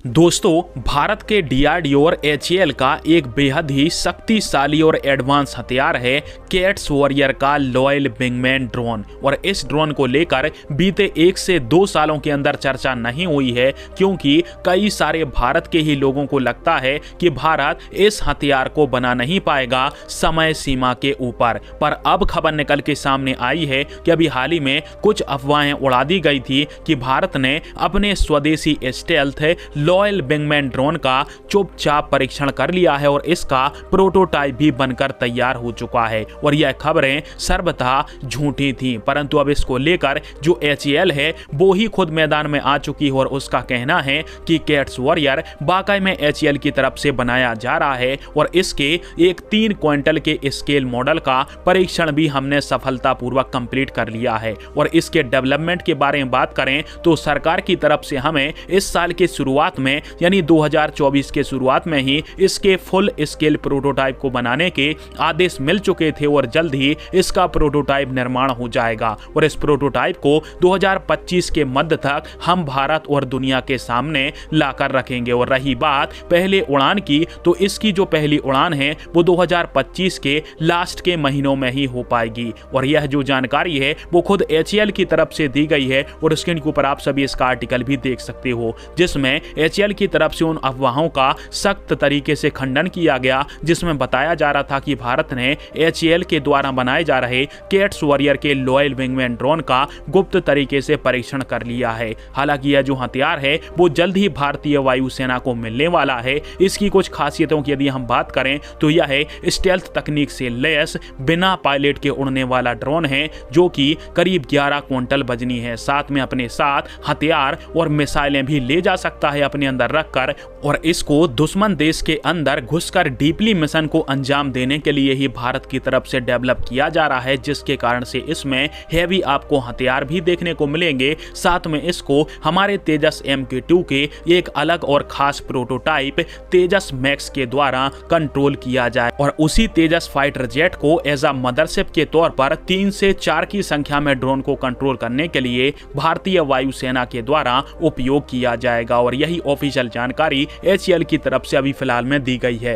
दोस्तों, भारत के डीआरडीओ और एचएएल का एक बेहद ही शक्तिशाली और एडवांस हथियार है कैट्स वॉरियर का लॉयल विंगमैन ड्रोन। और इस ड्रोन को लेकर बीते 1 से 2 सालों के अंदर चर्चा नहीं हुई है, क्योंकि कई सारे भारत के ही लोगों को लगता है कि भारत इस हथियार को बना नहीं पाएगा समय सीमा के ऊपर। पर अब खबर निकल के सामने आई है कि अभी हाल ही में कुछ अफवाहें उड़ा दी गई थी कि भारत ने अपने स्वदेशी स्टेल्थ लॉयल विंगमैन ड्रोन का चुपचाप परीक्षण कर लिया है और इसका प्रोटोटाइप भी बनकर तैयार हो चुका है। और यह खबरें सर्वथा झूठी थी, परंतु अब इसको लेकर जो एचएएल है वो ही खुद मैदान में आ चुकी है और उसका कहना है कि कैट्स वॉरियर वाकई में एचएएल की तरफ से बनाया जा रहा है और इसके एक 3 क्विंटल के स्केल मॉडल का परीक्षण भी हमने सफलतापूर्वक कंप्लीट कर लिया है। और इसके डेवलपमेंट के बारे में बात करें तो सरकार की तरफ से हमें इस साल के शुरुआत में यानी 2024 के शुरुआत में ही इसके फुल स्केल प्रोटोटाइप को बनाने के आदेश मिल चुके थे और जल्द ही इसका प्रोटोटाइप निर्माण हो जाएगा। और इस प्रोटोटाइप को 2025 के मध्य तक हम भारत और दुनिया के सामने लाकर रखेंगे। और रही बात पहले उड़ान की, तो इसकी जो पहली उड़ान है वो 2025 के लास्ट के महीनों में ही हो पाएगी। और यह जो जानकारी है वो खुद एचएएल की तरफ से दी गई है और उसके ऊपर आप सभी इसका आर्टिकल भी देख सकते हो, जिसमें एचएएल की तरफ से उन अफवाहों का सख्त तरीके से खंडन किया गया जिसमें बताया जा रहा था कि भारत ने एचएएल के द्वारा बनाए जा रहे कैट्स वॉरियर के लॉयल विंगमैन ड्रोन का गुप्त तरीके से परीक्षण कर लिया है। हालांकि यह जो हथियार है वो जल्द ही भारतीय वायुसेना को मिलने वाला है। इसकी कुछ खासियतों की यदि हम बात करें तो यह है स्टेल्थ तकनीक से लैस बिना पायलट के उड़ने वाला ड्रोन है जो कि करीब 11 क्विंटल वजनी है। साथ में अपने साथ हथियार और मिसाइलें भी ले जा सकता है अपने अंदर रखकर, और इसको दुश्मन देश के अंदर घुसकर डीपली मिशन को अंजाम देने के लिए ही भारत की तरफ से डेवलप किया जा रहा है, जिसके कारण से इसमें हैवी आपको हथियार भी देखने को मिलेंगे। साथ में इसको हमारे तेजस MK2 के एक अलग और खास प्रोटोटाइप तेजस मैक्स के द्वारा कंट्रोल किया जाए और उसी तेजस फाइटर जेट को एज अ मदरशिप के तौर पर 3 से 4 की संख्या में ड्रोन को कंट्रोल करने के लिए भारतीय वायुसेना के द्वारा उपयोग किया जाएगा। और यही ऑफिशियल जानकारी एचएएल की तरफ से अभी फिलहाल में दी गई है।